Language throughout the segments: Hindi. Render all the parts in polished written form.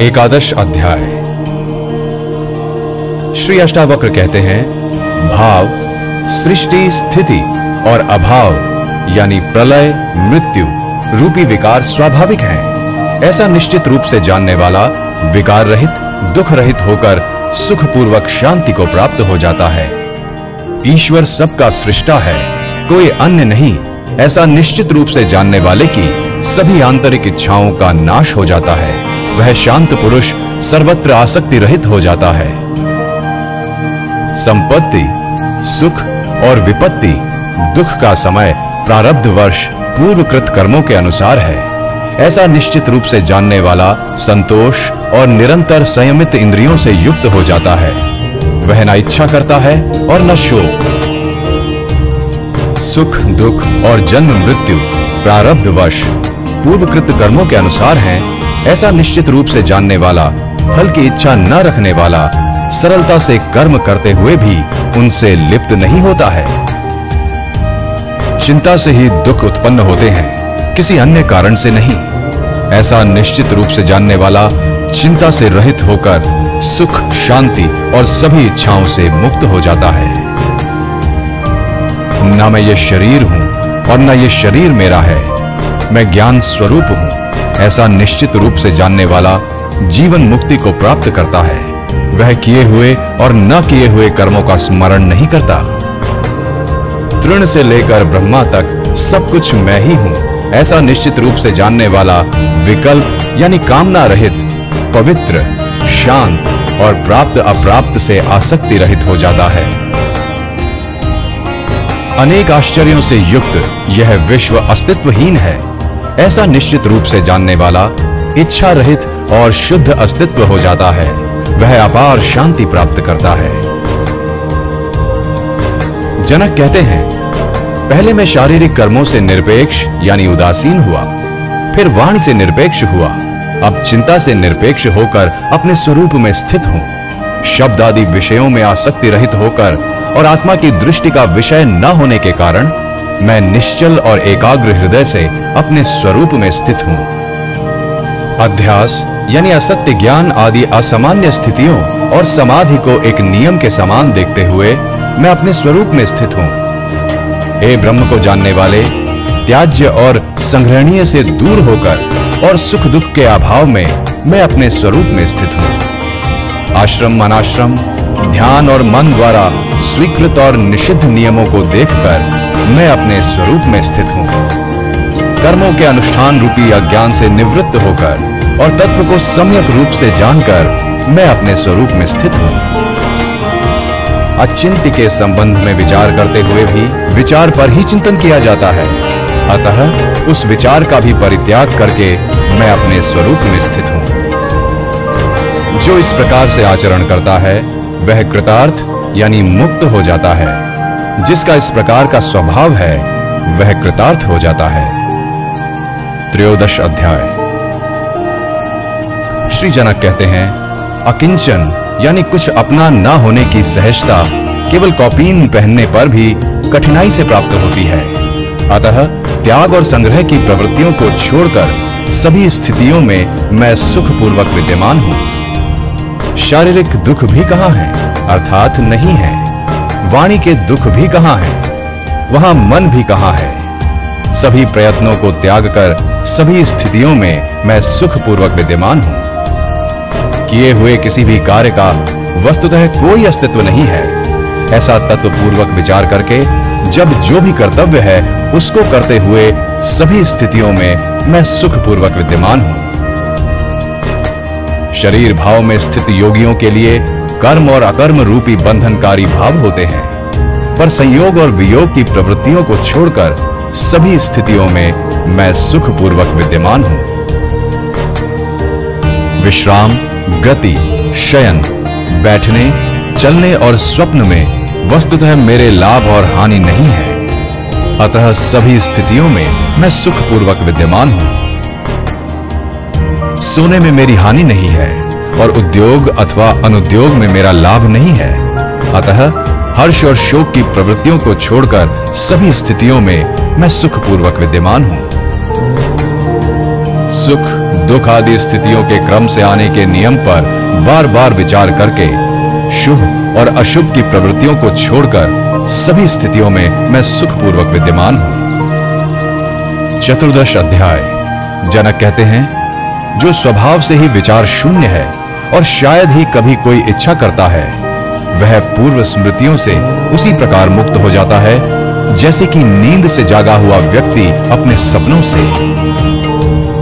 एकादश अध्याय। श्री अष्टावक्र कहते हैं, भाव, सृष्टि, स्थिति और अभाव यानी प्रलय, मृत्यु रूपी विकार स्वाभाविक हैं। ऐसा निश्चित रूप से जानने वाला विकार रहित, दुख रहित होकर सुखपूर्वक शांति को प्राप्त हो जाता है। ईश्वर सबका सृष्टा है, कोई अन्य नहीं। ऐसा निश्चित रूप से जानने वाले की सभी आंतरिक इच्छाओं का नाश हो जाता है। वह शांत पुरुष सर्वत्र आसक्ति रहित हो जाता है। संपत्ति, सुख और विपत्ति, दुख का समय प्रारब्ध वर्ष पूर्वकृत कर्मों के अनुसार है। ऐसा निश्चित रूप से जानने वाला संतोष और निरंतर संयमित इंद्रियों से युक्त हो जाता है। वह न इच्छा करता है और न शोक। सुख, दुख और जन्म मृत्यु प्रारब्धवश पूर्वकृत कर्मों के अनुसार हैं। ऐसा निश्चित रूप से जानने वाला, फल की इच्छा न रखने वाला, सरलता से कर्म करते हुए भी उनसे लिप्त नहीं होता है। चिंता से ही दुख उत्पन्न होते हैं, किसी अन्य कारण से नहीं। ऐसा निश्चित रूप से जानने वाला चिंता से रहित होकर सुख, शांति और सभी इच्छाओं से मुक्त हो जाता है। न मैं ये शरीर हूं और न ये शरीर मेरा है, मैं ज्ञान स्वरूप हूं। ऐसा निश्चित रूप से जानने वाला जीवन मुक्ति को प्राप्त करता है। वह किए हुए और न किए हुए कर्मों का स्मरण नहीं करता। तृण से लेकर ब्रह्मा तक सब कुछ मैं ही हूं। ऐसा निश्चित रूप से जानने वाला विकल्प यानी कामना रहित, पवित्र, शांत और प्राप्त अप्राप्त से आसक्ति रहित हो जाता है। अनेक आश्चर्यों से युक्त यह विश्व अस्तित्वहीन है। ऐसा निश्चित रूप से जानने वाला इच्छा रहित और शुद्ध अस्तित्व हो जाता है। वह अपार शांति प्राप्त करता है। जनक कहते हैं, पहले मैं शारीरिक कर्मों से निरपेक्ष यानी उदासीन हुआ, फिर वाणी से निरपेक्ष हुआ, अब चिंता से निरपेक्ष होकर अपने स्वरूप में स्थित हूं। शब्द आदि विषयों में आसक्ति रहित होकर और आत्मा की दृष्टि का विषय न होने के कारण मैं निश्चल और एकाग्र हृदय से अपने स्वरूप में स्थित हूं। अध्यास यानी असत्य ज्ञान आदि असामान्य स्थितियों और समाधि को एक नियम के समान देखते हुए मैं अपने स्वरूप में स्थित हूं। हे ब्रह्म को जानने वाले, त्याज्य और संग्रहणीय से दूर होकर और सुख दुख के अभाव में मैं अपने स्वरूप में स्थित हूं। आश्रम, अनाश्रम, ध्यान और मन द्वारा स्वीकृत और निषिद्ध नियमों को देखकर मैं अपने स्वरूप में स्थित हूं। कर्मों के अनुष्ठान रूपी अज्ञान से निवृत्त होकर और तत्व को सम्यक रूप से जानकर मैं अपने स्वरूप में स्थित हूं। अचिंत्य के संबंध में विचार करते हुए भी विचार पर ही चिंतन किया जाता है। अतः उस विचार का भी परित्याग करके मैं अपने स्वरूप में स्थित हूं। जो इस प्रकार से आचरण करता है वह कृतार्थ यानी मुक्त हो जाता है। जिसका इस प्रकार का स्वभाव है वह कृतार्थ हो जाता है। त्रयोदश अध्याय। श्री जनक कहते हैं, अकिंचन यानी कुछ अपना न होने की सहजता केवल कौपीन पहनने पर भी कठिनाई से प्राप्त होती है। अतः त्याग और संग्रह की प्रवृत्तियों को छोड़कर सभी स्थितियों में मैं सुखपूर्वक विद्यमान हूं। शारीरिक दुख भी कहां है, अर्थात नहीं है। वाणी के दुख भी कहां है, वहां मन भी कहां है। सभी प्रयत्नों को त्याग कर सभी स्थितियों में मैं सुखपूर्वक विद्यमान हूं। किए हुए किसी भी कार्य का वस्तुतः कोई अस्तित्व नहीं है। ऐसा तत्वपूर्वक विचार करके जब जो भी कर्तव्य है उसको करते हुए सभी स्थितियों में मैं सुखपूर्वक विद्यमान हूं। शरीर भाव में स्थित योगियों के लिए कर्म और अकर्म रूपी बंधनकारी भाव होते हैं, पर संयोग और वियोग की प्रवृत्तियों को छोड़कर सभी स्थितियों में मैं सुखपूर्वक विद्यमान हूं। विश्राम, गति, शयन, बैठने, चलने और स्वप्न में वस्तुतः मेरे लाभ और हानि नहीं है। अतः सभी स्थितियों में मैं सुखपूर्वक विद्यमान हूं। सोने में मेरी हानि नहीं है और उद्योग अथवा अनुद्योग में मेरा लाभ नहीं है। अतः हर्ष और शोक की प्रवृत्तियों को छोड़कर सभी स्थितियों में मैं सुखपूर्वक विद्यमान हूं। सुख दुख आदि स्थितियों के क्रम से आने के नियम पर बार बार विचार करके शुभ और अशुभ की प्रवृत्तियों को छोड़कर सभी स्थितियों में मैं सुखपूर्वक विद्यमान हूं। 14 अध्याय। जनक कहते हैं, जो स्वभाव से ही विचार शून्य है और शायद ही कभी कोई इच्छा करता है, वह पूर्व स्मृतियों से उसी प्रकार मुक्त हो जाता है जैसे कि नींद से जागा हुआ व्यक्ति अपने सपनों से।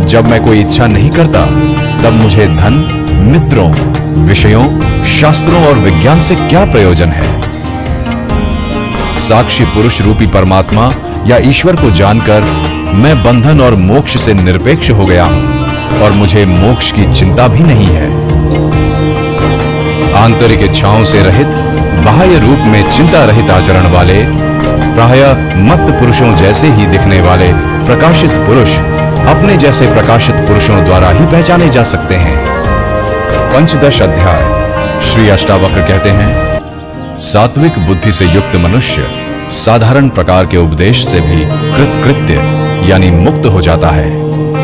जब मैं कोई इच्छा नहीं करता, तब मुझे धन, मित्रों, विषयों, शास्त्रों और विज्ञान से क्या प्रयोजन है। साक्षी पुरुष रूपी परमात्मा या ईश्वर को जानकर मैं बंधन और मोक्ष से निरपेक्ष हो गया हूं और मुझे मोक्ष की चिंता भी नहीं है। आंतरिक इच्छाओं से रहित, बाह्य रूप में चिंता रहित आचरण वाले, प्रायः मत्त पुरुषों जैसे ही दिखने वाले प्रकाशित पुरुष अपने जैसे प्रकाशित पुरुषों द्वारा ही पहचाने जा सकते हैं। 15 अध्याय। श्री अष्टावक्र कहते हैं, सात्विक बुद्धि से युक्त मनुष्य साधारण प्रकार के उपदेश से भी कृतकृत्य यानी मुक्त हो जाता है,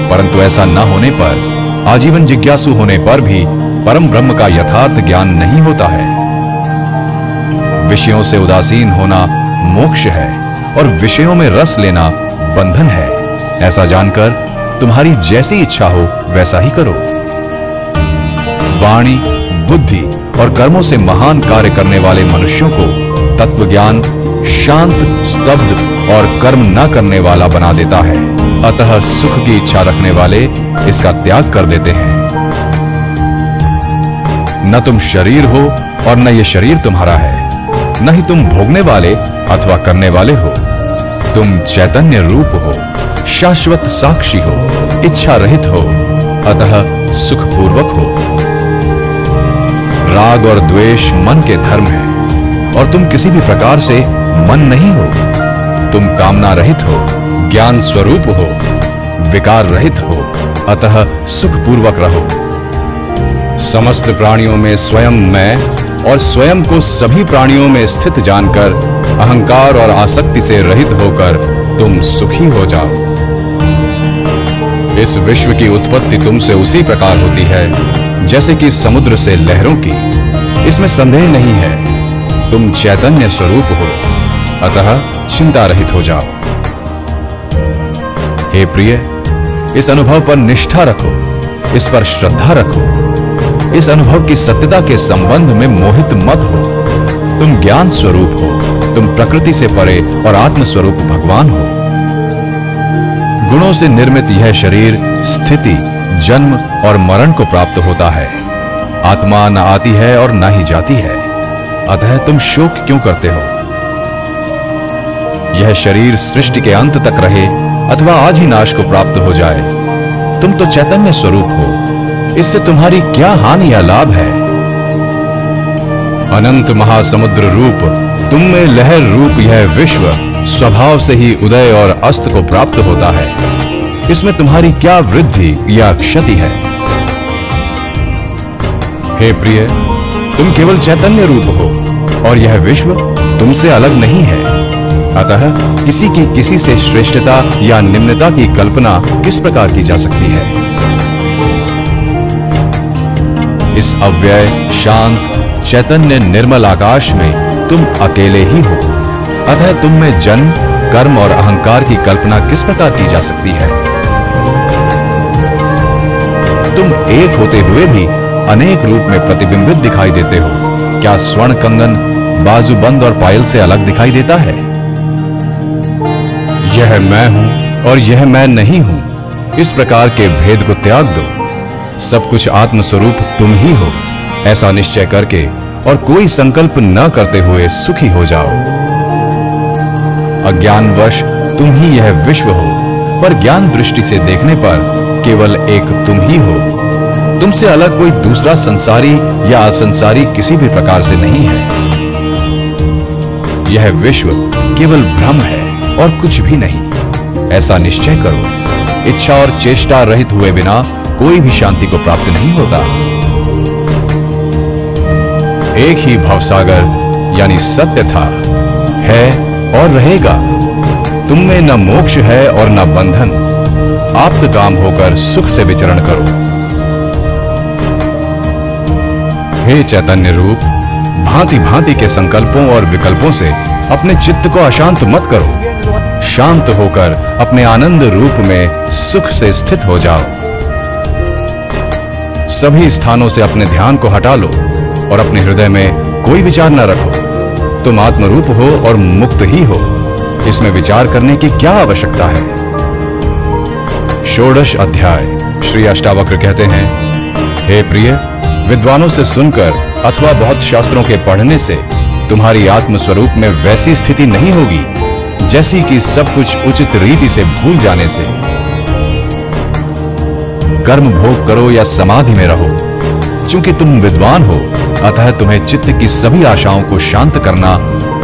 परंतु ऐसा न होने पर, आजीवन जिज्ञासु होने पर भी परम ब्रह्म का यथार्थ ज्ञान नहीं होता है। विषयों से उदासीन होना मोक्ष है और विषयों में रस लेना बंधन है। ऐसा जानकर तुम्हारी जैसी इच्छा हो वैसा ही करो। वाणी, बुद्धि और कर्मों से महान कार्य करने वाले मनुष्यों को तत्व ज्ञान शांत, स्तब्ध और कर्म न करने वाला बना देता है। अतः सुख की इच्छा रखने वाले इसका त्याग कर देते हैं। न तुम शरीर हो और न ये शरीर तुम्हारा है, न ही तुम भोगने वाले अथवा करने वाले हो। तुम चैतन्य रूप हो, शाश्वत साक्षी हो, इच्छा रहित हो, अतः सुखपूर्वक हो। राग और द्वेष मन के धर्म है और तुम किसी भी प्रकार से मन नहीं हो। तुम कामना रहित हो, ज्ञान स्वरूप हो, विकार रहित हो, अतः सुखपूर्वक रहो। समस्त प्राणियों में स्वयं मैं और स्वयं को सभी प्राणियों में स्थित जानकर अहंकार और आसक्ति से रहित होकर तुम सुखी हो जाओ। इस विश्व की उत्पत्ति तुमसे उसी प्रकार होती है जैसे कि समुद्र से लहरों की। इसमें संदेह नहीं है, तुम चैतन्य स्वरूप हो, अतः चिंता रहित हो जाओ। हे प्रिय, इस अनुभव पर निष्ठा रखो, इस पर श्रद्धा रखो। इस अनुभव की सत्यता के संबंध में मोहित मत हो। तुम ज्ञान स्वरूप हो, तुम प्रकृति से परे और आत्म स्वरूप भगवान हो। गुणों से निर्मित यह शरीर स्थिति, जन्म और मरण को प्राप्त होता है। आत्मा न आती है और न ही जाती है, अतः तुम शोक क्यों करते हो। यह शरीर सृष्टि के अंत तक रहे अथवा आज ही नाश को प्राप्त हो जाए, तुम तो चैतन्य स्वरूप हो, इससे तुम्हारी क्या हानि या लाभ है। अनंत महासमुद्र रूप, तुम में लहर रूप यह विश्व स्वभाव से ही उदय और अस्त को प्राप्त होता है। इसमें तुम्हारी क्या वृद्धि या क्षति है। हे प्रिय, तुम केवल चैतन्य रूप हो और यह विश्व तुमसे अलग नहीं है, अतः किसी की किसी से श्रेष्ठता या निम्नता की कल्पना किस प्रकार की जा सकती है। इस अव्यय, शांत, चैतन्य निर्मल आकाश में तुम अकेले ही हो, अतः तुम में जन्म, कर्म और अहंकार की कल्पना किस प्रकार की जा सकती है। तुम एक होते हुए भी अनेक रूप में प्रतिबिंबित दिखाई देते हो। क्या स्वर्ण कंगन बाजूबंद और पायल से अलग दिखाई देता है। यह मैं हूं और यह मैं नहीं हूं, इस प्रकार के भेद को त्याग दो। सब कुछ आत्मस्वरूप तुम ही हो, ऐसा निश्चय करके और कोई संकल्प न करते हुए सुखी हो जाओ। अज्ञानवश तुम ही यह विश्व हो, पर ज्ञान दृष्टि से देखने पर केवल एक तुम ही हो। तुमसे अलग कोई दूसरा संसारी या असंसारी किसी भी प्रकार से नहीं है। यह विश्व केवल भ्रम है और कुछ भी नहीं, ऐसा निश्चय करो। इच्छा और चेष्टा रहित हुए बिना कोई भी शांति को प्राप्त नहीं होता। एक ही भवसागर यानी सत्य था, है और रहेगा। तुम में न मोक्ष है और न बंधन। आप्त काम होकर सुख से विचरण करो। हे चैतन्य रूप, भांति भांति के संकल्पों और विकल्पों से अपने चित्त को अशांत मत करो। शांत होकर अपने आनंद रूप में सुख से स्थित हो जाओ। सभी स्थानों से अपने ध्यान को हटा लो और अपने हृदय में कोई विचार न रखो। तुम आत्मरूप हो और मुक्त ही हो, इसमें विचार करने की क्या आवश्यकता है। षोडश अध्याय। श्री अष्टावक्र कहते हैं, हे प्रिय, विद्वानों से सुनकर अथवा बहुत शास्त्रों के पढ़ने से तुम्हारी आत्म स्वरूप में वैसी स्थिति नहीं होगी जैसी कि सब कुछ उचित रीति से भूल जाने से। कर्म भोग करो या समाधि में रहो, चूंकि तुम विद्वान हो अतः तुम्हें चित्त की सभी आशाओं को शांत करना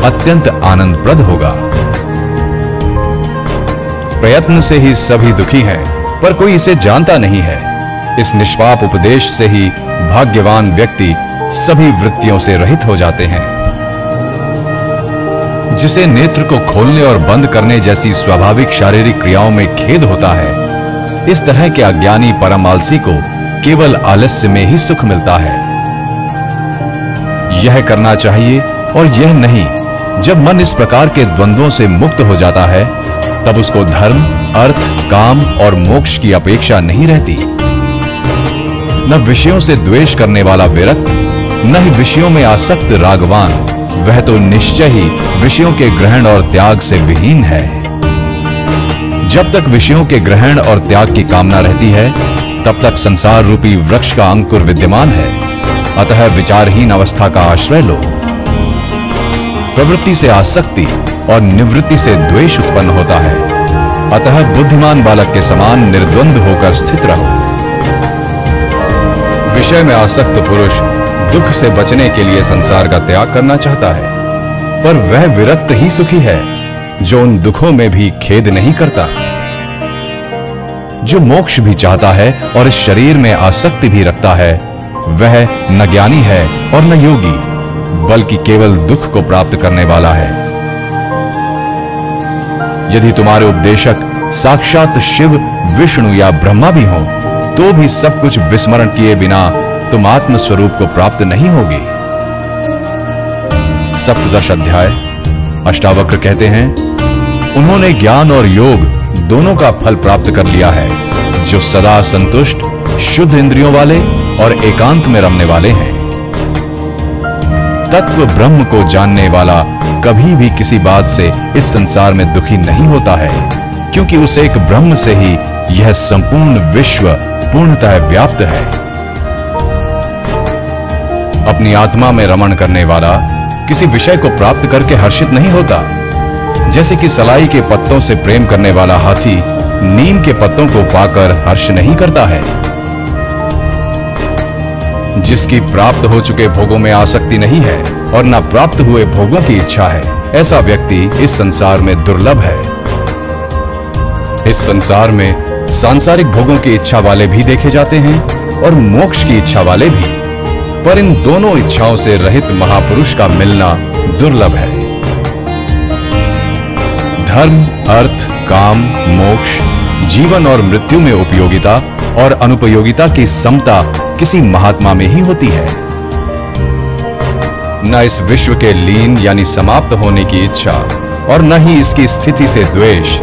अत्यंत आनंदप्रद होगा। प्रयत्न से ही सभी दुखी हैं, पर कोई इसे जानता नहीं है। इस निष्पाप उपदेश से ही भाग्यवान व्यक्ति सभी वृत्तियों से रहित हो जाते हैं। जिसे नेत्र को खोलने और बंद करने जैसी स्वाभाविक शारीरिक क्रियाओं में खेद होता है, इस तरह के अज्ञानी परम आलसी को केवल आलस्य में ही सुख मिलता है। यह करना चाहिए और यह नहीं। जब मन इस प्रकार के द्वंद्वों से मुक्त हो जाता है, तब उसको धर्म, अर्थ, काम और मोक्ष की अपेक्षा नहीं रहती। न विषयों से द्वेष करने वाला विरक्त, न ही विषयों में आसक्त रागवान, वह तो निश्चय ही विषयों के ग्रहण और त्याग से विहीन है। जब तक विषयों के ग्रहण और त्याग की कामना रहती है, तब तक संसार रूपी वृक्ष का अंकुर विद्यमान है। अतः विचारहीन अवस्था का आश्रय लो। प्रवृत्ति से आसक्ति और निवृत्ति से द्वेष उत्पन्न होता है। अतः बुद्धिमान बालक के समान निर्द्वंद होकर स्थित रहो। विषय में आसक्त पुरुष दुख से बचने के लिए संसार का त्याग करना चाहता है, पर वह विरक्त ही सुखी है जो उन दुखों में भी खेद नहीं करता। जो मोक्ष भी चाहता है और इस शरीर में आसक्ति भी रखता है, वह न ज्ञानी है और न योगी, बल्कि केवल दुख को प्राप्त करने वाला है। यदि तुम्हारे उपदेशक साक्षात शिव, विष्णु या ब्रह्मा भी हों, तो भी सब कुछ विस्मरण किए बिना तुम आत्म स्वरूप को प्राप्त नहीं होगी। सप्तदश अध्याय। अष्टावक्र कहते हैं, उन्होंने ज्ञान और योग दोनों का फल प्राप्त कर लिया है, जो सदा संतुष्ट, शुद्ध इंद्रियों वाले और एकांत में रमने वाले हैं। तत्व ब्रह्म को जानने वाला कभी भी किसी बात से इस संसार में दुखी नहीं होता है, क्योंकि उस एक ब्रह्म से ही यह संपूर्ण विश्व पूर्णतः व्याप्त है। अपनी आत्मा में रमण करने वाला किसी विषय को प्राप्त करके हर्षित नहीं होता। जैसे कि सलाई के पत्तों से प्रेम करने वाला हाथी नीम के पत्तों को पाकर हर्ष नहीं करता है। जिसकी प्राप्त हो चुके भोगों में आसक्ति नहीं है और न प्राप्त हुए भोगों की इच्छा है, ऐसा व्यक्ति इस संसार में दुर्लभ है। इस संसार में सांसारिक भोगों की इच्छा वाले भी देखे जाते हैं और मोक्ष की इच्छा वाले भी, पर इन दोनों इच्छाओं से रहित महापुरुष का मिलना दुर्लभ है। धर्म, अर्थ, काम, मोक्ष, जीवन और मृत्यु में उपयोगिता और अनुपयोगिता की समता किसी महात्मा में ही होती है। न इस विश्व के लीन यानी समाप्त होने की इच्छा और न ही इसकी स्थिति से द्वेष।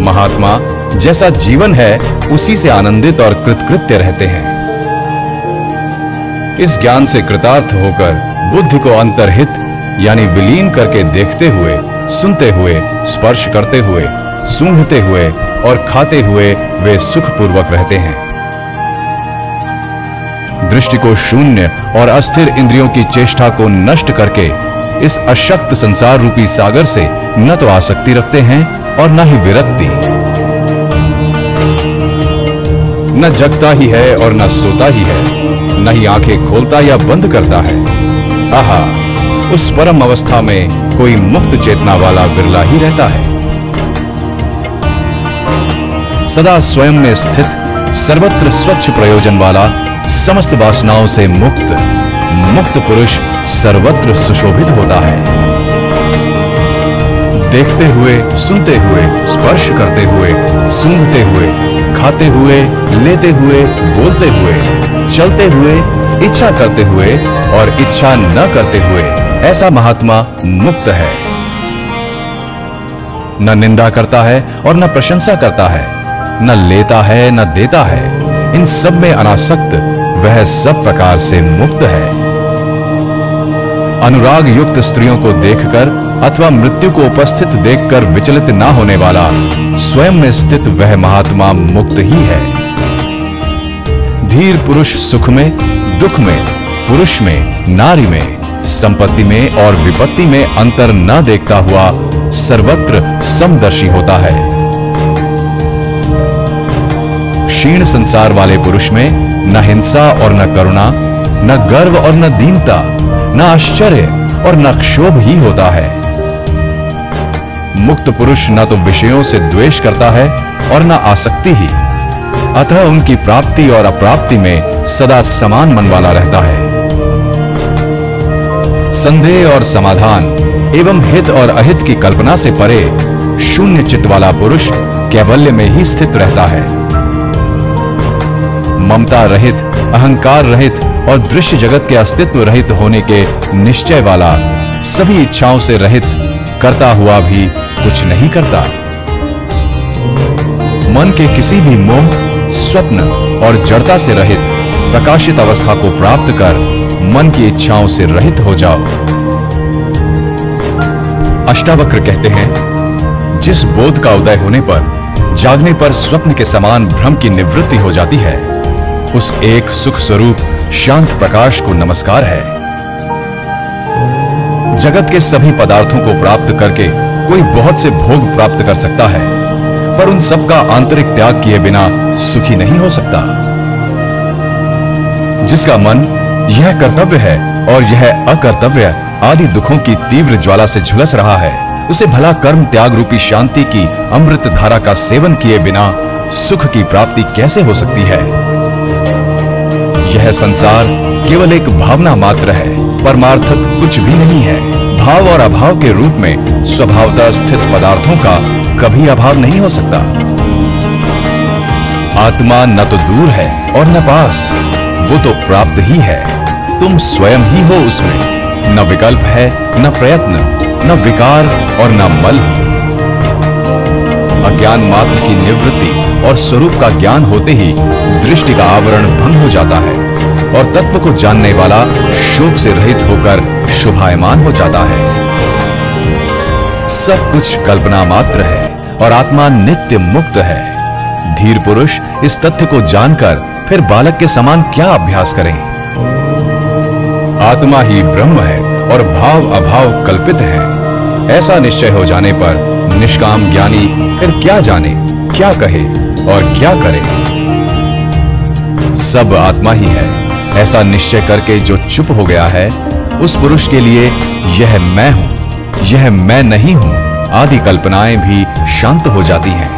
महात्मा जैसा जीवन है उसी से आनंदित और कृतकृत्य रहते हैं। इस ज्ञान से कृतार्थ होकर बुद्धि को अंतर्हित यानी विलीन करके देखते हुए, सुनते हुए, स्पर्श करते हुए, सूंघते हुए और खाते हुए वे सुखपूर्वक रहते हैं। दृष्टि को शून्य और अस्थिर इंद्रियों की चेष्टा को नष्ट करके इस अशक्त संसार रूपी सागर से न तो आसक्ति रखते हैं और न ही विरक्ति। न जगता ही है और न सोता ही है, न ही आंखें खोलता या बंद करता है। आहा, उस परम अवस्था में कोई मुक्त चेतना वाला बिरला ही रहता है। सदा स्वयं में स्थित, सर्वत्र स्वच्छ प्रयोजन वाला, समस्त वासनाओं से मुक्त पुरुष सर्वत्र सुशोभित होता है। देखते हुए, सुनते हुए, स्पर्श करते हुए, सूंघते हुए, खाते हुए, लेते हुए, बोलते हुए, चलते हुए, इच्छा करते हुए और इच्छा न करते हुए, ऐसा महात्मा मुक्त है। न निंदा करता है और न प्रशंसा करता है, न लेता है न देता है, इन सब में अनासक्त वह सब प्रकार से मुक्त है। अनुराग युक्त स्त्रियों को देखकर अथवा मृत्यु को उपस्थित देखकर विचलित ना होने वाला, स्वयं में स्थित वह महात्मा मुक्त ही है। धीर पुरुष सुख में, दुख में, पुरुष में, नारी में, संपत्ति में और विपत्ति में अंतर न देखता हुआ सर्वत्र समदर्शी होता है। क्षीण संसार वाले पुरुष में न हिंसा और न करुणा, न गर्व और न दीनता, न आश्चर्य और न क्षोभ ही होता है। मुक्त पुरुष न तो विषयों से द्वेष करता है और न आसक्ति ही, अतः उनकी प्राप्ति और अप्राप्ति में सदा समान मन वाला रहता है। संदेह और समाधान एवं हित और अहित की कल्पना से परे शून्य चित्त वाला पुरुष कैवल्य में ही स्थित रहता है। ममता रहित, अहंकार रहित और दृश्य जगत के अस्तित्व रहित होने के निश्चय वाला, सभी इच्छाओं से रहित, करता हुआ भी कुछ नहीं करता। मन के किसी भी मोह, स्वप्न और जड़ता से रहित प्रकाशित अवस्था को प्राप्त कर मन की इच्छाओं से रहित हो जाओ। अष्टावक्र कहते हैं, जिस बोध का उदय होने पर जागने पर स्वप्न के समान भ्रम की निवृत्ति हो जाती है, उस एक सुख स्वरूप शांत प्रकाश को नमस्कार है। जगत के सभी पदार्थों को प्राप्त करके कोई बहुत से भोग प्राप्त कर सकता है, पर उन सब का आंतरिक त्याग किए बिना सुखी नहीं हो सकता। जिसका मन यह कर्तव्य है और यह अकर्तव्य आदि दुखों की तीव्र ज्वाला से झुलस रहा है, उसे भला कर्म त्याग रूपी शांति की अमृत धारा का सेवन किए बिना सुख की प्राप्ति कैसे हो सकती है? यह संसार केवल एक भावना मात्र है, परमार्थत कुछ भी नहीं है। भाव और अभाव के रूप में स्वभावतः स्थित पदार्थों का कभी अभाव नहीं हो सकता। आत्मा न तो दूर है और न पास, वो तो प्राप्त ही है। तुम स्वयं ही हो उसमें, न विकल्प है, न प्रयत्न, न विकार और न मल। अज्ञान मात्र की निवृत्ति और स्वरूप का ज्ञान होते ही दृष्टि का आवरण भंग हो जाता है और तत्व को जानने वाला शोक से रहित होकर शोभायमान हो जाता है। सब कुछ कल्पना मात्र है और आत्मा नित्य मुक्त है। धीर पुरुष इस तथ्य को जानकर फिर बालक के समान क्या अभ्यास करें? आत्मा ही ब्रह्म है और भाव अभाव कल्पित है, ऐसा निश्चय हो जाने पर निष्काम ज्ञानी फिर क्या जाने, क्या कहे और क्या करे? सब आत्मा ही है, ऐसा निश्चय करके जो चुप हो गया है, उस पुरुष के लिए यह मैं हूं, यह मैं नहीं हूं आदि कल्पनाएं भी शांत हो जाती हैं।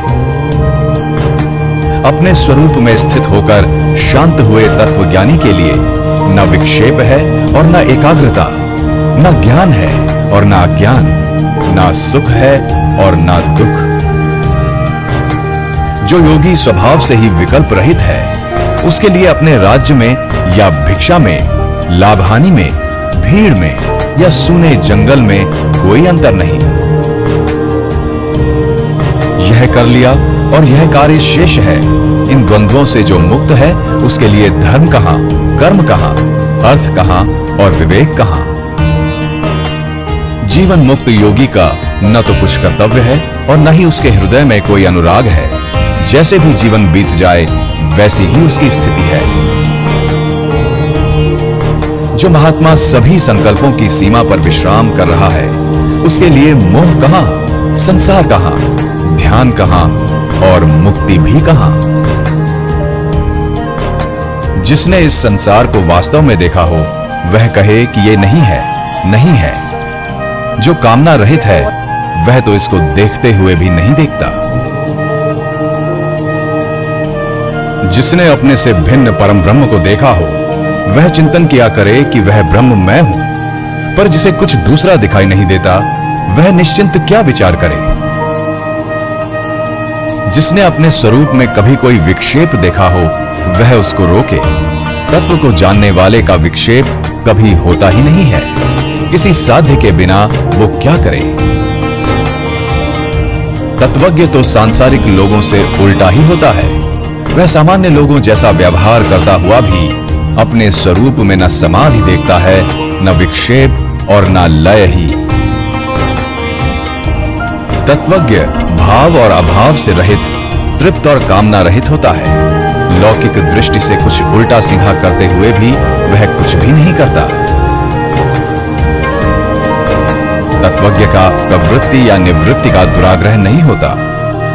अपने स्वरूप में स्थित होकर शांत हुए तत्वज्ञानी के लिए न विक्षेप है और न एकाग्रता, न ज्ञान है और न अज्ञान, न सुख है और न दुख। जो योगी स्वभाव से ही विकल्प रहित है, उसके लिए अपने राज्य में या भिक्षा में, लाभहानि में, भीड़ में या सूने जंगल में कोई अंतर नहीं। यह कर लिया और यह कार्य शेष है। इन द्वंद्वों से जो मुक्त है, उसके लिए धर्म कहां, कर्म कहां, अर्थ कहां और विवेक कहां? जीवन मुक्त योगी का न तो कुछ कर्तव्य है और न ही उसके हृदय में कोई अनुराग है। जैसे भी जीवन बीत जाए, वैसी ही उसकी स्थिति है। जो महात्मा सभी संकल्पों की सीमा पर विश्राम कर रहा है, उसके लिए मोह कहां, संसार कहां, ध्यान कहां और मुक्ति भी कहां? जिसने इस संसार को वास्तव में देखा हो, वह कहे कि ये नहीं है, नहीं है। जो कामना रहित है, वह तो इसको देखते हुए भी नहीं देखता। जिसने अपने से भिन्न परम ब्रह्म को देखा हो, वह चिंतन किया करे कि वह ब्रह्म मैं हूं। पर जिसे कुछ दूसरा दिखाई नहीं देता, वह निश्चिंत क्या विचार करे? जिसने अपने स्वरूप में कभी कोई विक्षेप देखा हो, वह उसको रोके। तत्व को जानने वाले का विक्षेप कभी होता ही नहीं है। किसी साध्य के बिना वो क्या करे? तत्वज्ञ तो सांसारिक लोगों से उल्टा ही होता है। वह सामान्य लोगों जैसा व्यवहार करता हुआ भी अपने स्वरूप में न समाधि देखता है, न विक्षेप और न लय ही। तत्वज्ञ भाव और अभाव से रहित, तृप्त और कामना रहित होता है। लौकिक दृष्टि से कुछ उल्टा सीधा करते हुए भी वह कुछ भी नहीं करता। तत्वज्ञ का प्रवृत्ति या निवृत्ति का दुराग्रह नहीं होता।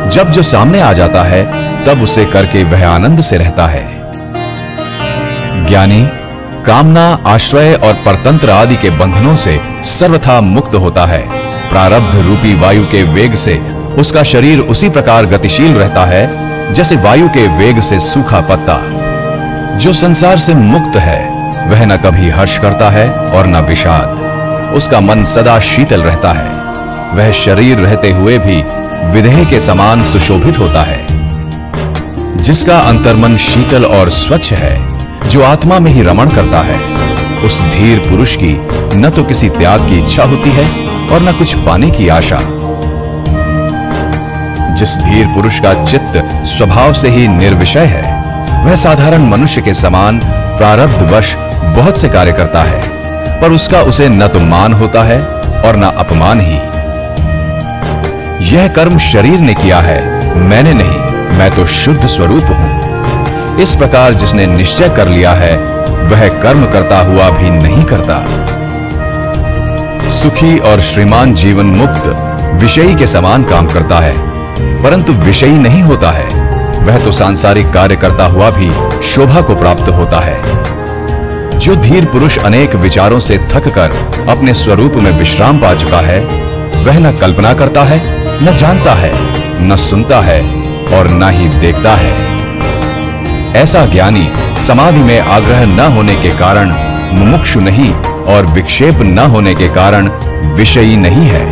जब जो सामने आ जाता है तब उसे करके वह आनंद से रहता है। ज्ञानी कामना, आश्रय और परतंत्र आदि के बंधनों से सर्वथा मुक्त होता है। प्रारब्ध रूपी वायु के वेग से उसका शरीर उसी प्रकार गतिशील रहता है जैसे वायु के वेग से सूखा पत्ता। जो संसार से मुक्त है वह न कभी हर्ष करता है और न विषाद। उसका मन सदा शीतल रहता है। वह शरीर रहते हुए भी विदेह के समान सुशोभित होता है। जिसका अंतर्मन शीतल और स्वच्छ है, जो आत्मा में ही रमण करता है, उस धीर पुरुष की न तो किसी त्याग की इच्छा होती है और न कुछ पाने की आशा। जिस धीर पुरुष का चित्त स्वभाव से ही निर्विषय है, वह साधारण मनुष्य के समान प्रारब्धवश बहुत से कार्य करता है, पर उसका उसे न तो मान होता है और न अपमान ही। यह कर्म शरीर ने किया है, मैंने नहीं, मैं तो शुद्ध स्वरूप हूं। इस प्रकार जिसने निश्चय कर लिया है, वह कर्म करता हुआ भी नहीं करता। सुखी और श्रीमान जीवन मुक्त विषयी के समान काम करता है, परंतु विषयी नहीं होता है। वह तो सांसारिक कार्य करता हुआ भी शोभा को प्राप्त होता है। जो धीर पुरुष अनेक विचारों से थककर अपने स्वरूप में विश्राम पा चुका है, वह न कल्पना करता है, न जानता है, न सुनता है और न ही देखता है। ऐसा ज्ञानी समाधि में आग्रह न होने के कारण मुमुक्षु नहीं और विक्षेप न होने के कारण विषयी नहीं है।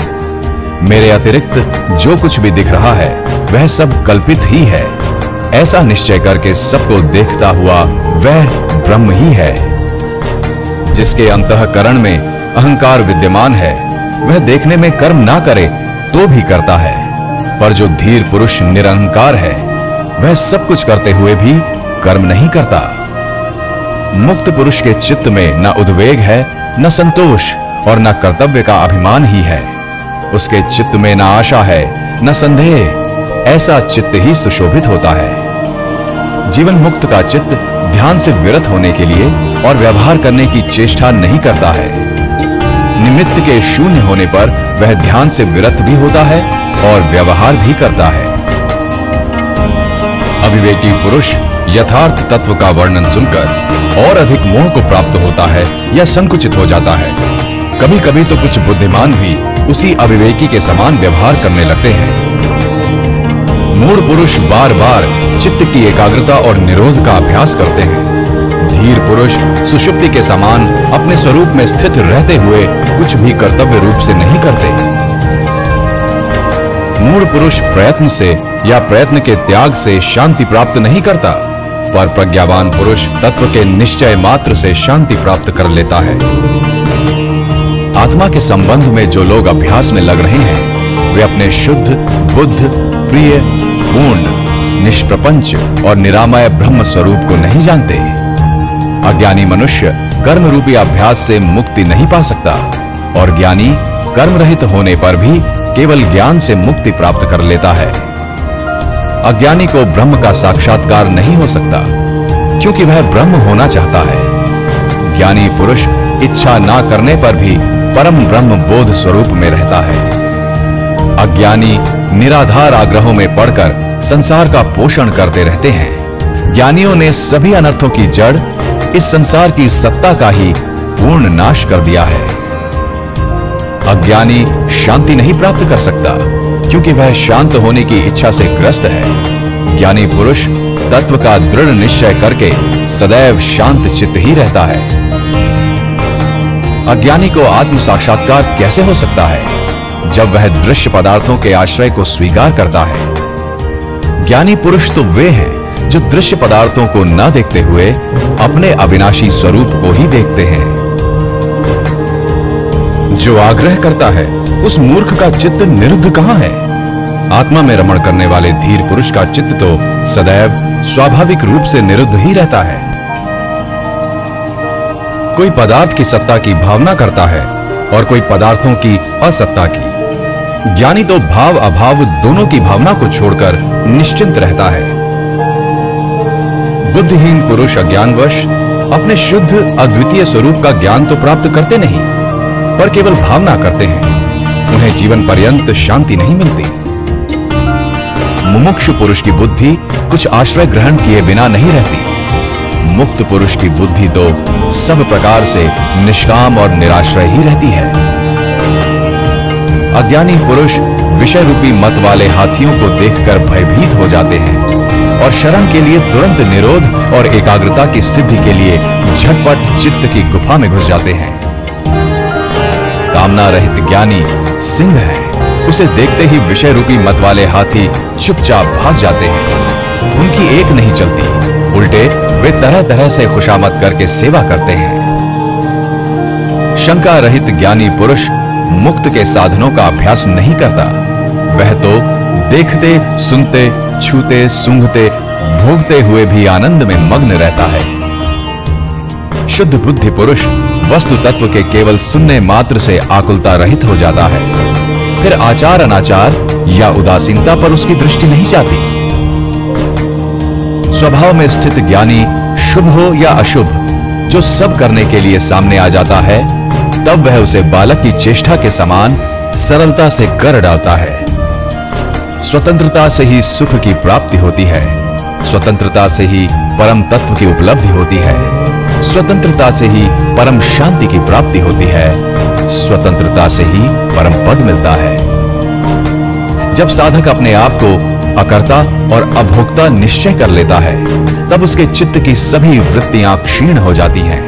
मेरे अतिरिक्त जो कुछ भी दिख रहा है वह सब कल्पित ही है, ऐसा निश्चय करके सबको देखता हुआ वह ब्रह्म ही है। जिसके अंतःकरण में अहंकार विद्यमान है, वह देखने में कर्म ना करे तो भी करता है, पर जो धीर पुरुष निरहंकार है, वह सब कुछ करते हुए भी कर्म नहीं करता। मुक्त पुरुष के चित्त में न उद्वेग है, न संतोष और न कर्तव्य का अभिमान ही है। उसके चित्त में न आशा है, न संदेह। ऐसा चित्त ही सुशोभित होता है। जीवन मुक्त का चित्त ध्यान से विरत होने के लिए और व्यवहार करने की चेष्टा नहीं करता है। निमित्त के शून्य होने पर वह ध्यान से विरत भी होता है और व्यवहार भी करता है। अविवेकी पुरुष यथार्थ तत्व का वर्णन सुनकर और अधिक मोह को प्राप्त होता है या संकुचित हो जाता है। कभी कभी तो कुछ बुद्धिमान भी उसी अविवेकी के समान व्यवहार करने लगते हैं। मूढ़ पुरुष बार बार चित्त की एकाग्रता और निरोध का अभ्यास करते हैं। धीर पुरुष सुषुप्ति के समान अपने स्वरूप में स्थित रहते हुए कुछ भी कर्तव्य रूप से नहीं करते। मूढ़ पुरुष प्रयत्न से या प्रयत्न के त्याग से शांति प्राप्त नहीं करता, पर प्रज्ञावान पुरुष तत्व के निश्चय मात्र से शांति प्राप्त कर लेता है। आत्मा के संबंध में जो लोग अभ्यास में लग रहे हैं, वे अपने शुद्ध, बुद्ध, प्रिय, पूर्ण, निष्प्रपंच और निरामय ब्रह्म स्वरूप को नहीं जानते। अज्ञानी मनुष्य कर्म रूपी अभ्यास से मुक्ति नहीं पा सकता, और ज्ञानी कर्म रहित होने पर भी केवल ज्ञान से मुक्ति प्राप्त कर लेता है। अज्ञानी को ब्रह्म का साक्षात्कार नहीं हो सकता, क्योंकि वह ब्रह्म होना चाहता है। ज्ञानी पुरुष इच्छा ना करने पर भी परम ब्रह्म बोध स्वरूप में रहता है। अज्ञानी निराधार आग्रहों में पड़कर संसार का पोषण करते रहते हैं। ज्ञानियों ने सभी अनर्थों की जड़ इस संसार की सत्ता का ही पूर्ण नाश कर दिया है। अज्ञानी शांति नहीं प्राप्त कर सकता, क्योंकि वह शांत होने की इच्छा से ग्रस्त है। ज्ञानी पुरुष तत्व का दृढ़ निश्चय करके सदैव शांत चित्त ही रहता है। अज्ञानी को आत्म साक्षात्कार कैसे हो सकता है? जब वह दृश्य पदार्थों के आश्रय को स्वीकार करता है। ज्ञानी पुरुष तो वे हैं जो दृश्य पदार्थों को न देखते हुए अपने अविनाशी स्वरूप को ही देखते हैं। जो आग्रह करता है उस मूर्ख का चित्त निरुद्ध कहां है? आत्मा में रमण करने वाले धीर पुरुष का चित्त तो सदैव स्वाभाविक रूप से निरुद्ध ही रहता है। कोई पदार्थ की सत्ता की भावना करता है और कोई पदार्थों की असत्ता की। ज्ञानी तो भाव अभाव दोनों की भावना को छोड़कर निश्चिंत रहता है। बुद्धिहीन पुरुष अज्ञानवश अपने शुद्ध अद्वितीय स्वरूप का ज्ञान तो प्राप्त करते नहीं, पर केवल भावना करते हैं। उन्हें जीवन पर्यंत शांति नहीं मिलती। मुमुक्षु पुरुष की बुद्धि कुछ आश्रय ग्रहण किए बिना नहीं रहती। मुक्त पुरुष की बुद्धि तो सब प्रकार से निष्काम और निराश्रय ही रहती है। अज्ञानी पुरुष विषय रूपी मत वाले हाथियों को देखकर भयभीत हो जाते हैं और शरण के लिए तुरंत निरोध और एकाग्रता की सिद्धि के लिए झटपट चित्त की गुफा में घुस जाते हैं। कामना रहित ज्ञानी सिंह है। उसे देखते ही विषय रूपी मत वाले हाथी चुपचाप भाग जाते हैं। उनकी एक नहीं चलती, उल्टे वे तरह तरह से खुशामद करके सेवा करते हैं। शंका रहित ज्ञानी पुरुष मुक्त के साधनों का अभ्यास नहीं करता। वह तो देखते, सुनते, छूते, सूंघते, भोगते हुए भी आनंद में मग्न रहता है। शुद्ध बुद्धि पुरुष वस्तु तत्व के केवल सुनने मात्र से आकुलता रहित हो जाता है। फिर आचार अनाचार या उदासीनता पर उसकी दृष्टि नहीं जाती। स्वभाव में स्थित ज्ञानी शुभ हो या अशुभ, जो सब करने के लिए सामने आ जाता है, तब वह उसे बालक की चेष्टा के समान सरलता से कर डालता है। स्वतंत्रता से ही सुख की प्राप्ति होती है। स्वतंत्रता से ही परम तत्व की उपलब्धि होती है। स्वतंत्रता से ही परम शांति की प्राप्ति होती है। स्वतंत्रता से ही परम पद मिलता है। जब साधक अपने आप को अकर्ता और अभोक्ता निश्चय कर लेता है, तब उसके चित्त की सभी वृत्तियां क्षीण हो जाती हैं।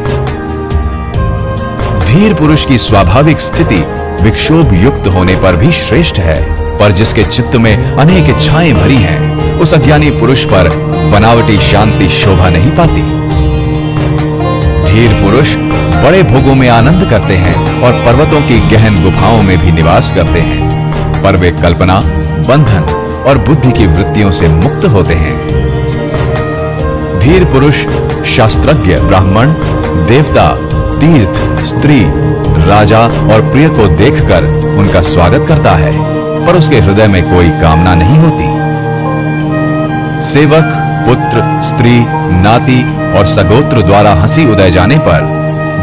धीर पुरुष की स्वाभाविक स्थिति विक्षोभ युक्त होने पर भी श्रेष्ठ है, पर जिसके चित्त में अनेक इच्छाएं भरी हैं, उस अज्ञानी पुरुष पर बनावटी शांति शोभा नहीं पाती। धीर पुरुष बड़े भोगों में आनंद करते हैं और पर्वतों की गहन गुफाओं में भी निवास करते हैं, पर वे कल्पना, बंधन और बुद्धि की वृत्तियों से मुक्त होते हैं। धीर पुरुष शास्त्रज्ञ, ब्राह्मण, देवता, तीर्थ, स्त्री, राजा और प्रिय को देखकर उनका स्वागत करता है, पर उसके हृदय में कोई कामना नहीं होती। सेवक, पुत्र, स्त्री, नाती और सगोत्र द्वारा हंसी उदय जाने पर,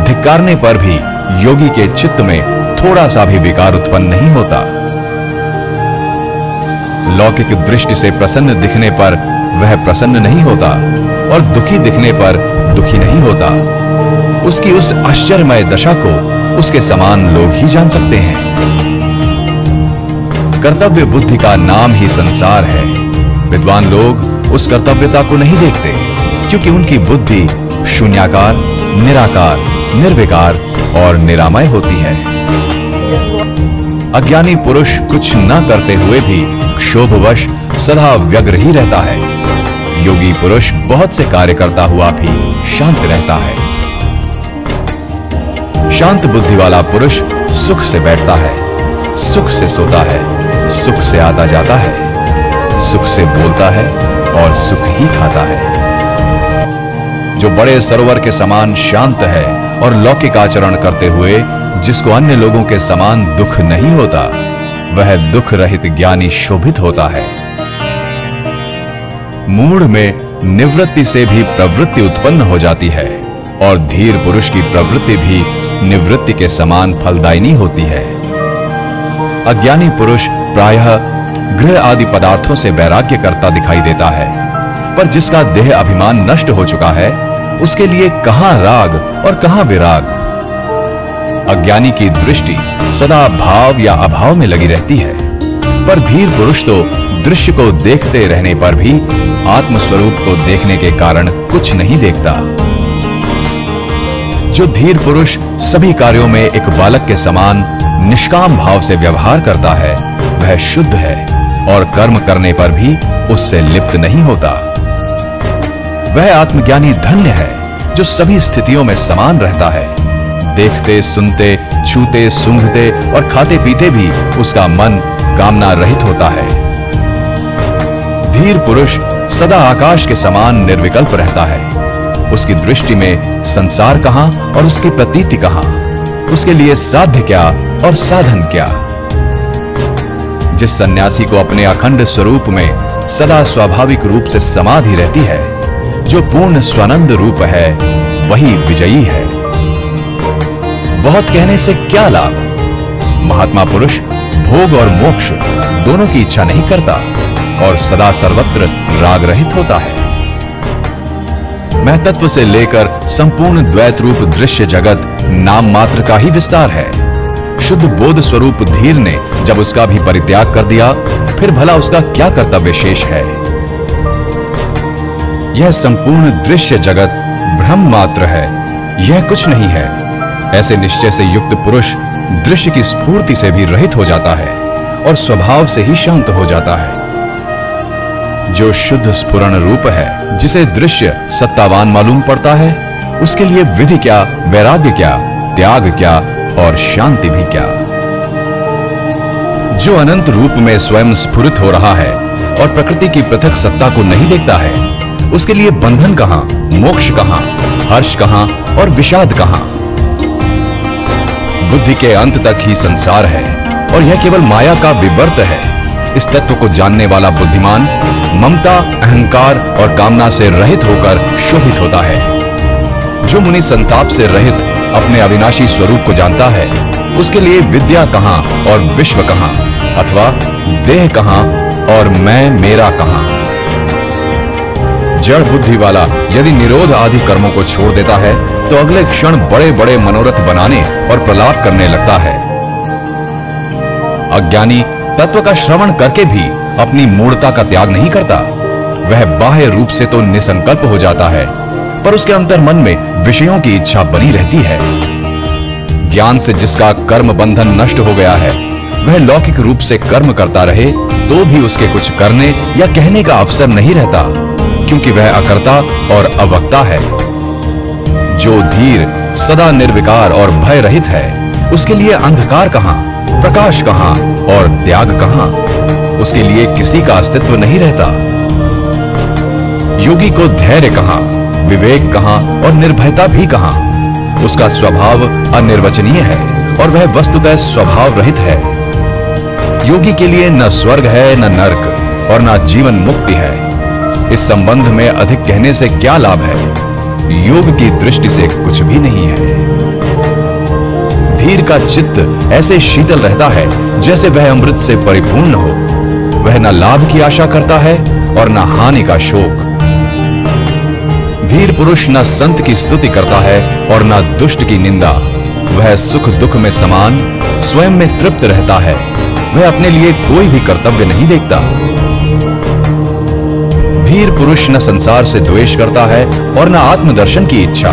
धिक्कारने पर भी योगी के चित्त में थोड़ा सा भी विकार उत्पन्न नहीं होता। लौकिक दृष्टि से प्रसन्न दिखने पर वह प्रसन्न नहीं होता और दुखी दिखने पर दुखी नहीं होता। उसकी उस आश्चर्यमय दशा को उसके समान लोग ही जान सकते हैं। कर्तव्य बुद्धि का नाम ही संसार है। विद्वान लोग उस कर्तव्यता को नहीं देखते, क्योंकि उनकी बुद्धि शून्याकार, निराकार, निर्विकार और निरामय होती है। अज्ञानी पुरुष कुछ न करते हुए भी क्षोभवश सदा व्यग्र ही रहता है। योगी पुरुष बहुत से कार्य करता हुआ भी शांत रहता है। शांत बुद्धि वाला पुरुष सुख से बैठता है, सुख से सोता है, सुख से आता जाता है, सुख से बोलता है और सुख ही खाता है। जो बड़े सरोवर के समान शांत है और लौकिक आचरण करते हुए जिसको अन्य लोगों के समान दुख नहीं होता, वह दुख रहित ज्ञानी शोभित होता है। मूढ़ में निवृत्ति से भी प्रवृत्ति उत्पन्न हो जाती है और धीर पुरुष की प्रवृत्ति भी निवृत्ति के समान फलदायिनी होती है। अज्ञानी पुरुष प्रायः गृह आदि पदार्थों से वैराग्य करता दिखाई देता है, पर जिसका देह अभिमान नष्ट हो चुका है, उसके लिए कहां राग और कहां विराग। अज्ञानी की दृष्टि सदा भाव या अभाव में लगी रहती है, पर धीर पुरुष तो दृश्य को देखते रहने पर भी आत्मस्वरूप को देखने के कारण कुछ नहीं देखता। जो धीर पुरुष सभी कार्यों में एक बालक के समान निष्काम भाव से व्यवहार करता है वह शुद्ध है और कर्म करने पर भी उससे लिप्त नहीं होता। वह आत्मज्ञानी धन्य है जो सभी स्थितियों में समान रहता है। देखते, सुनते, छूते, सूंघते और खाते पीते भी उसका मन कामना रहित होता है। धीर पुरुष सदा आकाश के समान निर्विकल्प रहता है। उसकी दृष्टि में संसार कहां और उसकी प्रतीति कहां, उसके लिए साध्य क्या और साधन क्या। जिस सन्यासी को अपने अखंड स्वरूप में सदा स्वाभाविक रूप से समाधि रहती है, जो पूर्ण स्वानंद रूप है, वही विजयी है। बहुत कहने से क्या लाभ। महात्मा पुरुष भोग और मोक्ष दोनों की इच्छा नहीं करता और सदा सर्वत्र राग रहित होता है। महतत्व से लेकर संपूर्ण द्वैत रूप दृश्य जगत नाम मात्र का ही विस्तार है। शुद्ध बोध स्वरूप धीर ने जब उसका भी परित्याग कर दिया, फिर भला उसका क्या कर्तव्य शेष है। यह संपूर्ण दृश्य जगत भ्रम मात्र है, यह कुछ नहीं है। ऐसे निश्चय से युक्त पुरुष दृश्य की स्फूर्ति से भी रहित हो जाता है और स्वभाव से ही शांत हो जाता है। जो शुद्ध स्फुरण रूप है, जिसे दृश्य सत्तावान मालूम पड़ता है, उसके लिए विधि क्या, वैराग्य क्या, त्याग क्या और शांति भी क्या। जो अनंत रूप में स्वयं स्फुरित हो रहा है और प्रकृति की पृथक सत्ता को नहीं देखता है, उसके लिए बंधन कहां, मोक्ष कहां, हर्ष कहां और विषाद कहां। बुद्धि के अंत तक ही संसार है और यह केवल माया का विवर्त है। इस तत्व को जानने वाला बुद्धिमान ममता, अहंकार और कामना से रहित होकर शोभित होता है। जो मुनि संताप से रहित अपने अविनाशी स्वरूप को जानता है, उसके लिए विद्या कहां और विश्व कहां, अथवा देह कहां और मैं मेरा कहां। जड़ बुद्धि वाला यदि निरोध आदि कर्मों को छोड़ देता है तो अगले क्षण बड़े बड़े मनोरथ बनाने और प्रलाप करने लगता है। अज्ञानी तत्व का श्रवण करके भी अपनी मूढ़ता का त्याग नहीं करता। वह बाह्य रूप से तो निसंकल्प हो जाता है, पर उसके अंतर मन में विषयों की इच्छा बनी रहती है। ज्ञान से जिसका कर्म बंधन नष्ट हो गया है, वह लौकिक रूप से कर्म करता रहे तो भी उसके कुछ करने या कहने का अवसर नहीं रहता, क्योंकि वह अकर्ता और अवक्ता है। जो धीर सदा निर्विकार और भय रहित है, उसके लिए अंधकार कहां, प्रकाश कहां और त्याग कहां। उसके लिए किसी का अस्तित्व नहीं रहता। योगी को धैर्य कहां, विवेक कहां और निर्भयता भी कहां। उसका स्वभाव अनिर्वचनीय है और वह वस्तुतः स्वभाव रहित है। योगी के लिए न स्वर्ग है, न नरक और न जीवन मुक्ति है। इस संबंध में अधिक कहने से क्या लाभ है। योग की दृष्टि से कुछ भी नहीं है। धीर का चित्त ऐसे शीतल रहता है जैसे वह अमृत से परिपूर्ण हो। वह न लाभ की आशा करता है और न हानि का शोक। धीर पुरुष न संत की स्तुति करता है और न दुष्ट की निंदा। वह सुख दुख में समान स्वयं में तृप्त रहता है। वह अपने लिए कोई भी कर्तव्य नहीं देखता। धीर पुरुष न संसार से द्वेष करता है और न आत्मदर्शन की इच्छा।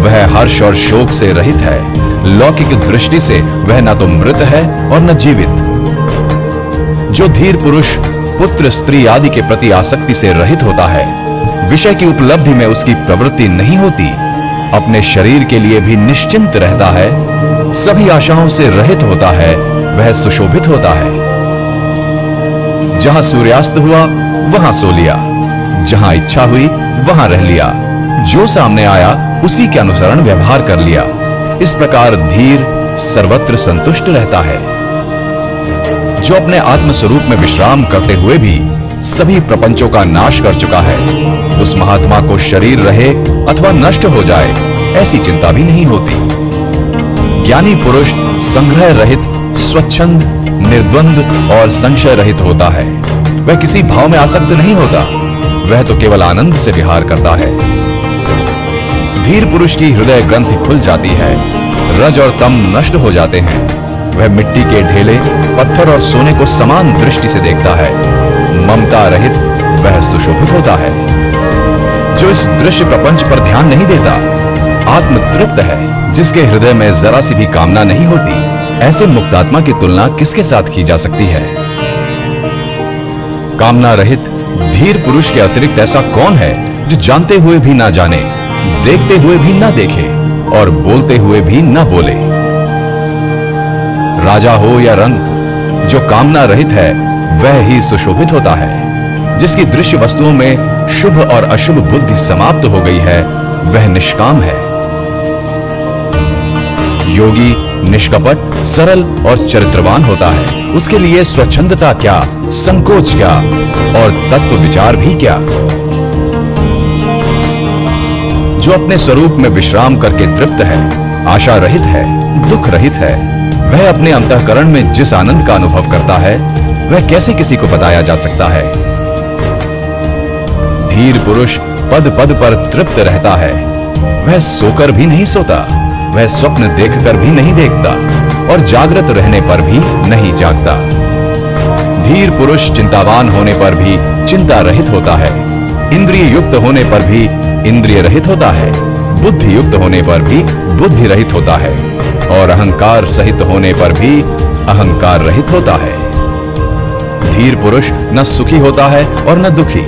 वह हर्ष और शोक से रहित है। लौकिक दृष्टि से वह न तो मृत है और न जीवित। जो धीर पुरुष पुत्र, स्त्री आदि के प्रति आसक्ति से रहित होता है, विषय की उपलब्धि में उसकी प्रवृत्ति नहीं होती, अपने शरीर के लिए भी निश्चिंत रहता है, सभी आशाओं से रहित होता है, वह सुशोभित होता है। जहां सूर्यास्त हुआ वहां सो लिया, जहां इच्छा हुई वहां रह लिया, जो सामने आया उसी के अनुसरण व्यवहार कर लिया। इस प्रकार धीर सर्वत्र संतुष्ट रहता है। जो अपने आत्म स्वरूप में विश्राम करते हुए भी सभी प्रपंचों का नाश कर चुका है, उस महात्मा को शरीर रहे अथवा नष्ट हो जाए ऐसी चिंता भी नहीं होती। ज्ञानी पुरुष संग्रह रहित, स्वच्छंद, निर्द्वंद और संशय रहित होता है। वह किसी भाव में आसक्त नहीं होता। वह तो केवल आनंद से विहार करता है। धीर पुरुष की हृदय ग्रंथि खुल जाती है। रज और तम नष्ट हो जाते हैं। वह मिट्टी के ढेले, पत्थर और सोने को समान दृष्टि से देखता है। ममता रहित वह सुशोभित होता है। जो इस दृश्य प्रपंच पर ध्यान नहीं देता, आत्म तृप्त है। जिसके हृदय में जरा सी भी कामना नहीं होती, ऐसे मुक्तात्मा की तुलना किसके साथ की जा सकती है? कामना रहित धीर पुरुष के अतिरिक्त ऐसा कौन है जो जानते हुए भी ना जाने, देखते हुए भी ना देखे और बोलते हुए भी ना बोले? राजा हो या रंक, जो कामना रहित है वह ही सुशोभित होता है। जिसकी दृश्य वस्तुओं में शुभ और अशुभ बुद्धि समाप्त हो गई है वह निष्काम है। योगी निष्कपट, सरल और चरित्रवान होता है। उसके लिए स्वच्छंदता क्या, संकोच क्या और तत्व विचार भी क्या। जो अपने स्वरूप में विश्राम करके तृप्त है, आशा रहित है, दुख रहित है, वह अपने अंतःकरण में जिस आनंद का अनुभव करता है वह कैसे किसी को बताया जा सकता है? धीर पुरुष पद पद पर तृप्त रहता है। वह सोकर भी नहीं सोता, वह स्वप्न देखकर भी नहीं देखता और जागृत रहने पर भी नहीं जागता। धीर पुरुष चिंतावान होने पर भी चिंता रहित होता है, इंद्रिय युक्त होने पर भी इंद्रिय रहित होता है, बुद्धि युक्त होने पर भी बुद्धि रहित होता है और अहंकार सहित होने पर भी अहंकार रहित होता है। धीर पुरुष न सुखी होता है और न दुखी,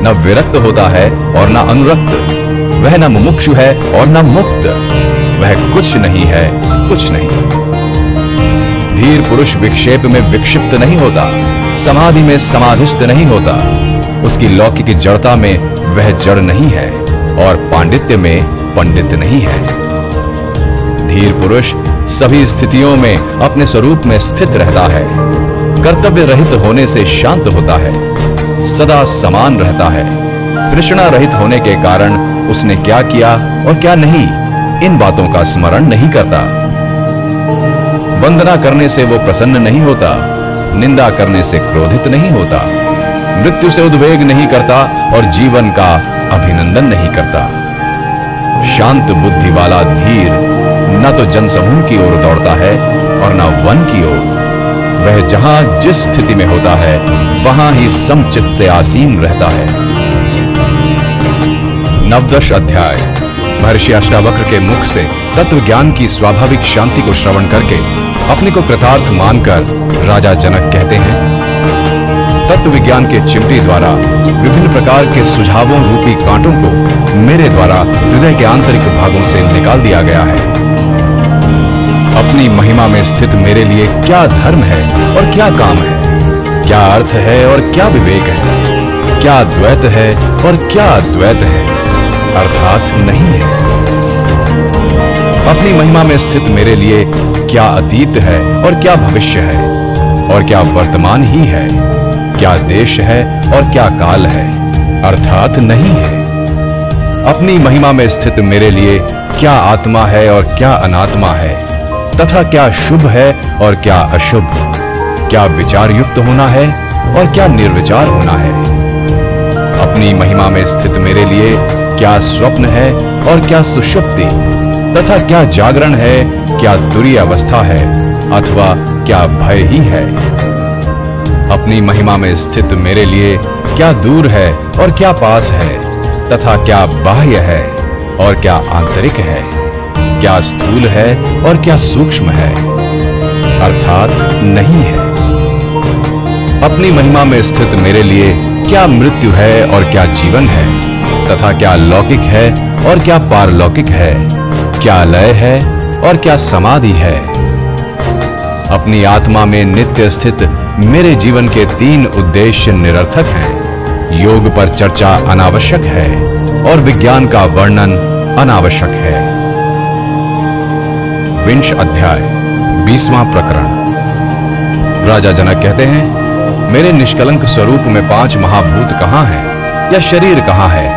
न विरक्त होता है और न अनुरक्त, वह न मुमुक्षु है और न मुक्त, वह कुछ नहीं है, कुछ नहीं। धीर पुरुष विक्षेप में विक्षिप्त नहीं होता, समाधि में समाधिस्थ नहीं होता, उसकी लौकिक जड़ता में वह जड़ नहीं है और पांडित्य में पंडित नहीं है। धीर पुरुष सभी स्थितियों में अपने स्वरूप में स्थित रहता है, कर्तव्य रहित होने से शांत होता है, सदा समान रहता है। तृष्णा रहित होने के कारण उसने क्या किया और क्या नहीं, इन बातों का स्मरण नहीं करता। वंदना करने से वो प्रसन्न नहीं होता, निंदा करने से क्रोधित नहीं होता, मृत्यु से उद्वेग नहीं करता और जीवन का अभिनंदन नहीं करता। शांत बुद्धि वाला धीर न तो जनसमूह की ओर दौड़ता है और न वन की ओर। वह जहां जिस स्थिति में होता है वहां ही समचित से आसीन रहता है। नवदश अध्याय। महर्षि अष्टावक्र के मुख से तत्व ज्ञान की स्वाभाविक शांति को श्रवण करके अपने को कृतार्थ मानकर राजा जनक कहते हैं, तत्व विज्ञान के चिमटी द्वारा विभिन्न प्रकार के सुझावों रूपी कांटों को मेरे द्वारा हृदय के आंतरिक भागों से निकाल दिया गया है। अपनी महिमा में स्थित मेरे लिए क्या धर्म है और क्या काम है, क्या अर्थ है और क्या विवेक है, क्या द्वैत है और क्या अद्वैत है, अर्थात नहीं है। अपनी महिमा में स्थित मेरे लिए क्या अतीत है और क्या भविष्य है और क्या वर्तमान ही है, क्या देश है और क्या काल है, अर्थात नहीं है। अपनी महिमा में स्थित मेरे लिए क्या आत्मा है और क्या अनात्मा है, तथा क्या शुभ है और क्या अशुभ, क्या विचार युक्त होना है और क्या निर्विचार होना है। अपनी महिमा में स्थित मेरे लिए क्या स्वप्न है और क्या सुषुप्ति, तथा क्या जागरण है, क्या तुरीय अवस्था है अथवा क्या भय ही है। अपनी महिमा में स्थित मेरे लिए क्या दूर है और क्या पास है, तथा क्या बाह्य है और क्या आंतरिक है, क्या स्थूल है और क्या सूक्ष्म है, अर्थात नहीं है। अपनी महिमा में स्थित मेरे लिए क्या मृत्यु है और क्या जीवन है, तथा क्या लौकिक है और क्या पारलौकिक है, क्या लय है और क्या समाधि है। अपनी आत्मा में नित्य स्थित मेरे जीवन के 3 उद्देश्य निरर्थक हैं। योग पर चर्चा अनावश्यक है और विज्ञान का वर्णन अनावश्यक है। विंश अध्याय। 20वां प्रकरण। राजा जनक कहते हैं, मेरे निष्कलंक स्वरूप में 5 महाभूत कहां हैं, या शरीर कहां है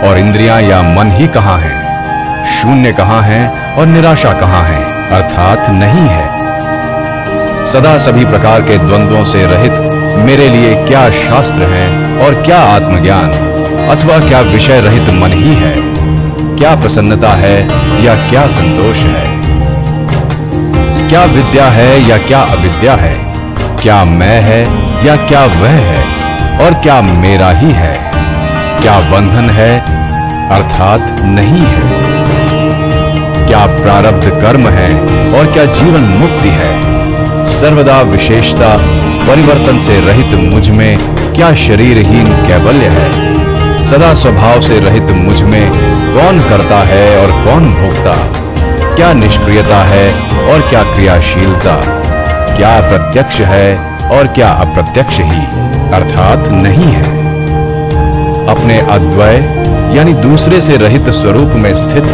और इंद्रियां या मन ही कहां है, शून्य कहां है और निराशा कहां है, अर्थात नहीं है। सदा सभी प्रकार के द्वंद्वों से रहित मेरे लिए क्या शास्त्र है और क्या आत्मज्ञान अथवा क्या विषय रहित मन ही है, क्या प्रसन्नता है या क्या संतोष है, क्या विद्या है या क्या अविद्या है, क्या मैं है या क्या वह है और क्या मेरा ही है, क्या बंधन है अर्थात नहीं है, क्या प्रारब्ध कर्म है और क्या जीवन मुक्ति है, सर्वदा विशेषता परिवर्तन से रहित मुझ में क्या शरीरहीन कैवल्य है। सदा स्वभाव से रहित मुझ में कौन करता है और कौन भोगता, क्या निष्क्रियता है और क्या क्रियाशीलता, क्या प्रत्यक्ष है और क्या अप्रत्यक्ष ही अर्थात नहीं है। अपने अद्वय यानी दूसरे से रहित स्वरूप में स्थित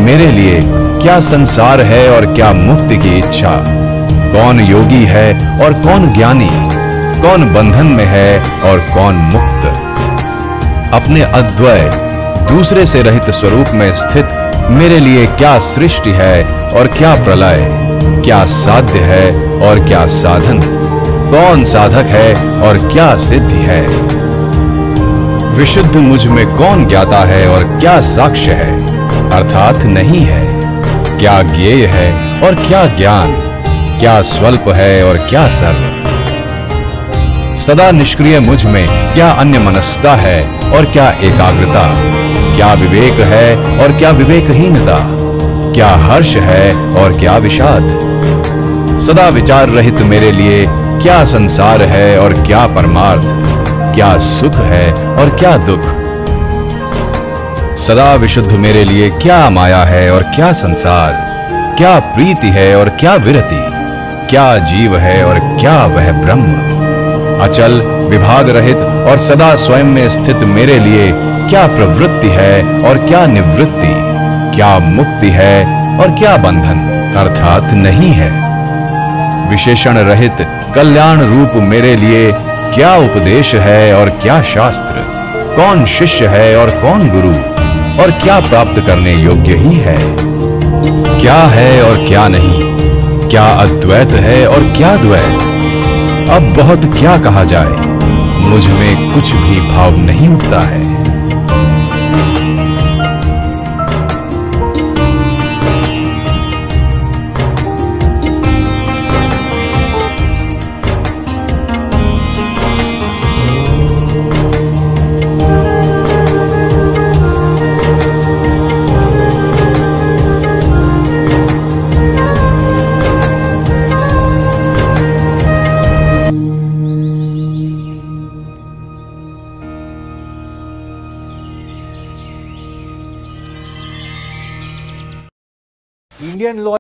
मेरे लिए क्या संसार है और क्या मुक्ति की इच्छा, कौन योगी है और कौन ज्ञानी, कौन बंधन में है और कौन मुक्त। अपने अद्वय दूसरे से रहित स्वरूप में स्थित मेरे लिए क्या सृष्टि है और क्या प्रलय, क्या साध्य है और क्या साधन, कौन साधक है और क्या सिद्धि है। विशुद्ध मुझ में कौन ज्ञाता है और क्या साक्ष्य है अर्थात नहीं है। क्या ज्ञेय है और क्या ज्ञान, क्या स्वल्प है और क्या सर्व। सदा निष्क्रिय मुझ में क्या अन्य मनस्कता है और क्या एकाग्रता, क्या विवेक है और क्या विवेकहीनता, क्या हर्ष है और क्या विषाद। सदा विचार रहित मेरे लिए क्या संसार है और क्या परमार्थ, क्या सुख है और क्या दुख। सदा विशुद्ध मेरे लिए क्या माया है और क्या संसार, क्या प्रीति है और क्या विरति, क्या जीव है और क्या वह ब्रह्म। अचल विभाग रहित और सदा स्वयं में स्थित मेरे लिए क्या प्रवृत्ति है और क्या निवृत्ति, क्या मुक्ति है और क्या बंधन अर्थात नहीं है। विशेषण रहित कल्याण रूप मेरे लिए क्या उपदेश है और क्या शास्त्र, कौन शिष्य है और कौन गुरु, और क्या प्राप्त करने योग्य ही है। क्या है और क्या नहीं, क्या अद्वैत है और क्या द्वैत। अब बहुत क्या कहा जाए, मुझ में कुछ भी भाव नहीं उठता है। Indian law